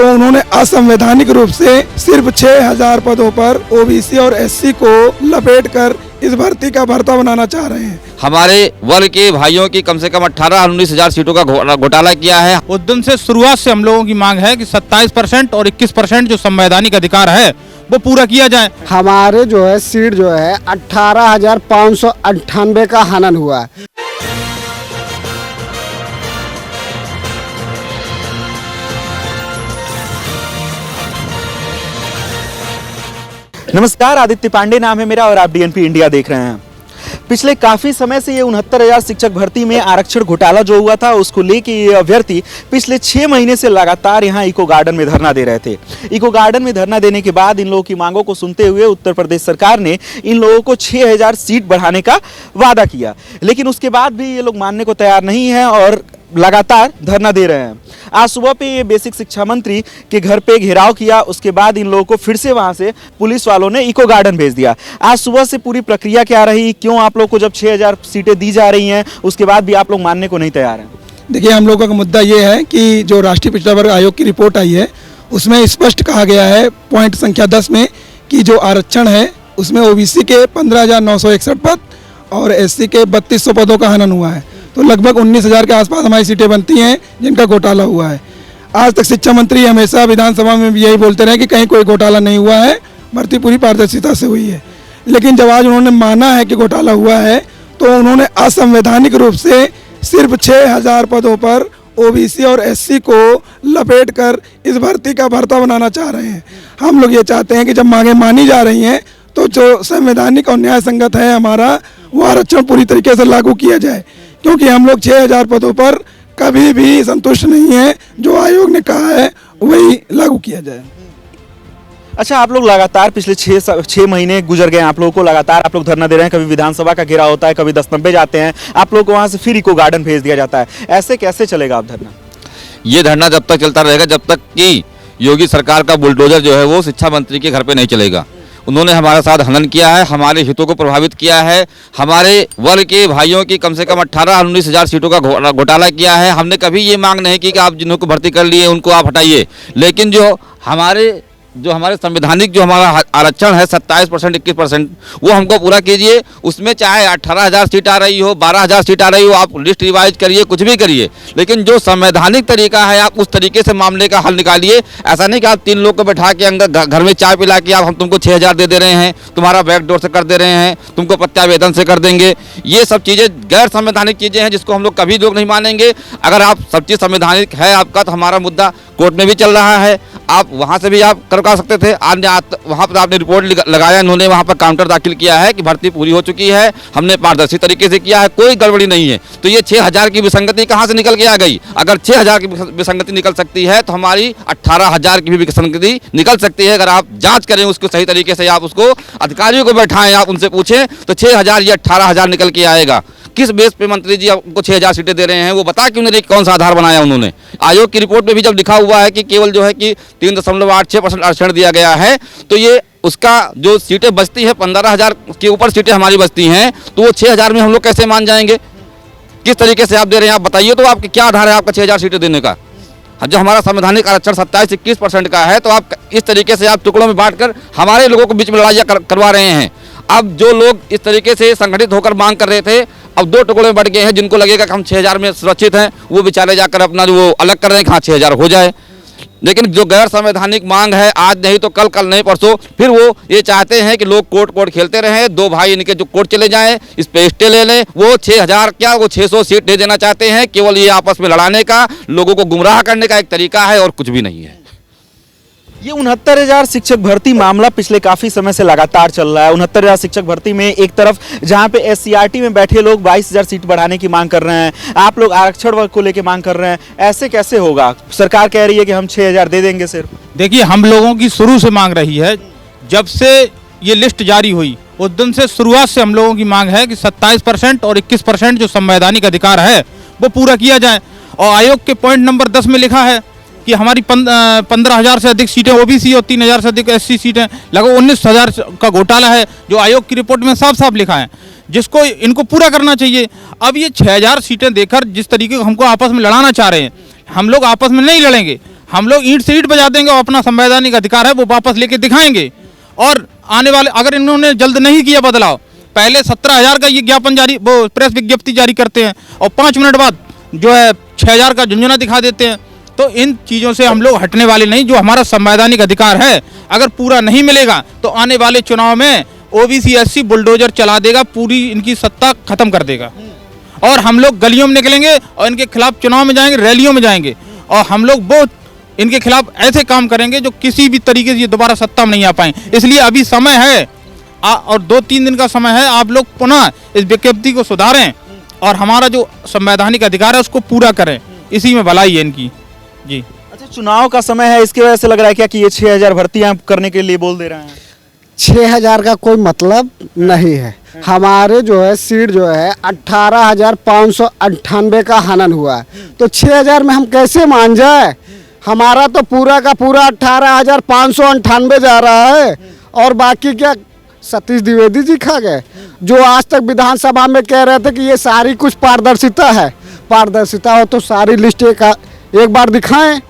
तो उन्होंने असंवैधानिक रूप से सिर्फ 6000 पदों पर ओबीसी और एससी को लपेटकर इस भर्ती का भर्ता बनाना चाह रहे हैं। हमारे वर्ग के भाइयों की कम से कम 18-19 हजार सीटों का घोटाला किया है। उस दिन से शुरुआत से हम लोगों की मांग है कि 27% और 21% जो संवैधानिक अधिकार है वो पूरा किया जाए। हमारे जो है सीट जो है 18,598 का हनन हुआ है। नमस्कार, आदित्य पांडे नाम है मेरा और आप डीएनपी इंडिया देख रहे हैं। पिछले काफी समय से ये 69,000 शिक्षक भर्ती में आरक्षण घोटाला जो हुआ था उसको लेके ये अभ्यर्थी पिछले 6 महीने से लगातार यहाँ इको गार्डन में धरना दे रहे थे। इको गार्डन में धरना देने के बाद इन लोगों की मांगों को सुनते हुए उत्तर प्रदेश सरकार ने इन लोगों को 6000 सीट बढ़ाने का वादा किया, लेकिन उसके बाद भी ये लोग मानने को तैयार नहीं है और लगातार धरना दे रहे हैं। आज सुबह पे ये बेसिक शिक्षा मंत्री के घर पे घेराव किया, उसके बाद इन लोगों को फिर से वहां से पुलिस वालों ने इको गार्डन भेज दिया। आज सुबह से पूरी प्रक्रिया क्या रही, क्यों आप लोग को जब 6000 सीटें दी जा रही हैं उसके बाद भी आप लोग मानने को नहीं तैयार हैं? देखिए, हम लोगों का मुद्दा ये है कि जो राष्ट्रीय पिछड़ा वर्ग आयोग की रिपोर्ट आई है उसमें स्पष्ट कहा गया है पॉइंट संख्या 10 में कि जो आरक्षण है उसमें ओबीसी के 15,961 पद और एससी के 3200 पदों का हनन हुआ है। तो लगभग 19,000 के आसपास हमारी सीटें बनती हैं जिनका घोटाला हुआ है। आज तक शिक्षा मंत्री हमेशा विधानसभा में भी यही बोलते रहे कि कहीं कोई घोटाला नहीं हुआ है, भर्ती पूरी पारदर्शिता से हुई है। लेकिन जब आज उन्होंने माना है कि घोटाला हुआ है तो उन्होंने असंवैधानिक रूप से सिर्फ 6000 पदों पर ओबीसी और एससी को लपेटकर इस भर्ती का भर्ता बनाना चाह रहे हैं। हम लोग ये चाहते हैं कि जब मांगें मानी जा रही हैं तो जो संवैधानिक और न्याय संगत है हमारा, वो आरक्षण पूरी तरीके से लागू किया जाए, क्योंकि हम लोग 6000 पदों पर कभी भी संतुष्ट नहीं है। जो आयोग ने कहा है वही लागू किया जाए। अच्छा, आप लोग लगातार पिछले 6 महीने गुजर गए, आप लोगों को लगातार आप लोग धरना दे रहे हैं। कभी विधानसभा का घेराव होता है, कभी 10 नब्बे जाते हैं, आप लोग को वहां से फिर इको गार्डन भेज दिया जाता है। ऐसे कैसे चलेगा आप धरना? ये धरना जब तक चलता रहेगा जब तक कि योगी सरकार का बुलडोजर जो है वो शिक्षा मंत्री के घर पे नहीं चलेगा। उन्होंने हमारे साथ हनन किया है, हमारे हितों को प्रभावित किया है, हमारे वर्ग के भाइयों की कम से कम 18-19 हजार सीटों का घोटाला किया है। हमने कभी ये मांग नहीं की कि आप जिनको भर्ती कर लिए उनको आप हटाइए, लेकिन जो हमारे संवैधानिक जो हमारा आरक्षण है 27%, 21%, वो हमको पूरा कीजिए। उसमें चाहे 18,000 सीट आ रही हो, 12,000 सीट आ रही हो, आप लिस्ट रिवाइज करिए, कुछ भी करिए, लेकिन जो संवैधानिक तरीका है आप उस तरीके से मामले का हल निकालिए। ऐसा नहीं कि आप 3 लोग को बैठा के अंदर घर में चाय पिला के हम तुमको 6000 दे रहे हैं, तुम्हारा बैकडोर से कर दे रहे हैं, तुमको प्रत्यावेदन से कर देंगे। ये सब चीज़ें गैर संवैधानिक चीज़ें हैं जिसको हम लोग कभी लोग नहीं मानेंगे। अगर आप सब चीज़ संवैधानिक है आपका तो हमारा मुद्दा कोर्ट में भी चल रहा है, आप वहाँ से भी आप करवा सकते थे। वहाँ पर आपने रिपोर्ट लगाया, इन्होंने वहाँ पर काउंटर दाखिल किया है कि भर्ती पूरी हो चुकी है, हमने पारदर्शी तरीके से किया है, कोई गड़बड़ी नहीं है। तो ये 6000 की विसंगति कहाँ से निकल के आ गई? अगर 6000 की विसंगति निकल सकती है तो हमारी 18,000 की भी विसंगति निकल सकती है। अगर आप जाँच करें उसको सही तरीके से, आप उसको अधिकारियों को बैठाएं, आप उनसे पूछें तो 6000 या 18,000 निकल के आएगा। किस बेस पे मंत्री जी आपको 6000 सीटें दे रहे हैं वो बता क्यों नहीं, कौन सा आधार बनाया उन्होंने? आयोग की रिपोर्ट में भी जब लिखा हुआ है कि केवल जो है कि 3.86% आरक्षण दिया गया है, तो ये उसका जो सीटें बचती है 15,000 के ऊपर सीटें हमारी बचती हैं, तो वो 6000 में हम लोग कैसे मान जाएंगे? किस तरीके से आप दे रहे हैं आप बताइए, तो आपके क्या आधार है आपका 6000 सीटें देने का? जो हमारा संवैधानिक आरक्षण 27-21% का है, तो आप इस तरीके से आप टुकड़ों में बांटकर हमारे लोगों को बीच में लड़ाइयाँ करवा रहे हैं। अब जो लोग इस तरीके से संगठित होकर मांग कर रहे थे, अब 2 टुकड़ों में बढ़ गए हैं। जिनको लगेगा कि हम 6000 में सुरक्षित हैं, वो बेचारे जाकर अपना वो अलग कर रहे हैं कि हाँ 6000 हो जाए। लेकिन जो गैर संवैधानिक मांग है, आज नहीं तो कल, कल नहीं परसों, फिर वो ये चाहते हैं कि लोग कोर्ट खेलते रहें, 2 भाई इनके जो कोर्ट चले जाएं, इस पे स्टे ले लें। वो 6000 क्या, वो 600 सीट दे देना चाहते हैं। केवल ये आपस में लड़ाने का, लोगों को गुमराह करने का एक तरीका है और कुछ भी नहीं है। ये 69,000 शिक्षक भर्ती मामला पिछले काफी समय से लगातार चल रहा है। 69,000 शिक्षक भर्ती में एक तरफ जहां पे एससीईआरटी में बैठे लोग 22,000 सीट बढ़ाने की मांग कर रहे हैं, आप लोग आरक्षण वर्ग को लेकर मांग कर रहे हैं। ऐसे कैसे होगा? सरकार कह रही है कि हम 6000 दे देंगे सिर्फ। देखिए, हम लोगों की शुरू से मांग रही है, जब से ये लिस्ट जारी हुई उस दिन से शुरुआत से हम लोगों की मांग है कि 27% और 21% जो संवैधानिक अधिकार है वो पूरा किया जाए। और आयोग के पॉइंट नंबर 10 में लिखा है कि हमारी 15,000 से अधिक सीटें ओबीसी और 3,000 से अधिक एससी सीटें, लगभग 19,000 का घोटाला है, जो आयोग की रिपोर्ट में साफ साफ लिखा है, जिसको इनको पूरा करना चाहिए। अब ये 6000 सीटें देकर जिस तरीके को हमको आपस में लड़ाना चाह रहे हैं, हम लोग आपस में नहीं लड़ेंगे। हम लोग ईंट से ईंट बजा देंगे और अपना संवैधानिक अधिकार है वो वापस लेके दिखाएंगे। और आने वाले अगर इन्होंने जल्द नहीं किया बदलाव, पहले 17,000 का ये ज्ञापन जारी, वो प्रेस विज्ञप्ति जारी करते हैं और 5 मिनट बाद जो है 6,000 का झुंझुना दिखा देते हैं। तो इन चीज़ों से हम लोग हटने वाले नहीं। जो हमारा संवैधानिक अधिकार है अगर पूरा नहीं मिलेगा तो आने वाले चुनाव में ओबीसी एससी बुलडोजर चला देगा, पूरी इनकी सत्ता खत्म कर देगा। और हम लोग गलियों में निकलेंगे और इनके खिलाफ चुनाव में जाएंगे, रैलियों में जाएंगे और हम लोग वो इनके खिलाफ ऐसे काम करेंगे जो किसी भी तरीके से ये दोबारा सत्ता में नहीं आ पाए। इसलिए अभी समय है और 2-3 दिन का समय है, आप लोग पुनः इस विज्ञप्ति को सुधारें और हमारा जो संवैधानिक अधिकार है उसको पूरा करें। इसी में भलाई है इनकी। जी अच्छा, चुनाव का समय है, इसकी वजह से लग रहा है क्या कि ये 6,000 भर्तियां करने के लिए बोल दे रहे हैं? 6,000 का कोई मतलब नहीं है। हमारे जो है सीट जो है 18,598 का हनन हुआ है, तो 6,000 में हम कैसे मान जाए? हमारा तो पूरा का पूरा 18,598 जा रहा है और बाकी क्या सतीश द्विवेदी जी खा गए, जो आज तक विधानसभा में कह रहे थे कि ये सारी कुछ पारदर्शिता है। पारदर्शिता हो तो सारी लिस्ट एक बार दिखाएं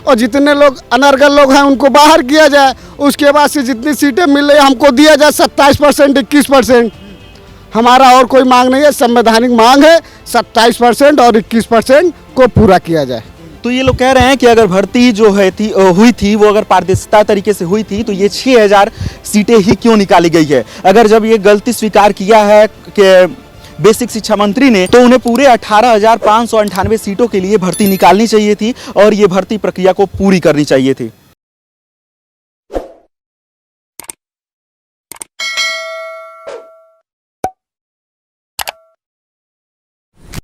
और जितने लोग अनर्गल लोग हैं उनको बाहर किया जाए। उसके बाद से जितनी सीटें मिल रही हमको दिया जाए 27%, 21%। हमारा और कोई मांग नहीं है, संवैधानिक मांग है 27% और 21% को पूरा किया जाए। तो ये लोग कह रहे हैं कि अगर भर्ती जो है हुई थी वो अगर पारदर्शिता तरीके से हुई थी तो ये 6,000 सीटें ही क्यों निकाली गई है? अगर जब ये गलती स्वीकार किया है कि बेसिक शिक्षा मंत्री ने, तो उन्हें पूरे 18,598 सीटों के लिए भर्ती निकालनी चाहिए थी और ये भर्ती प्रक्रिया को पूरी करनी चाहिए थी।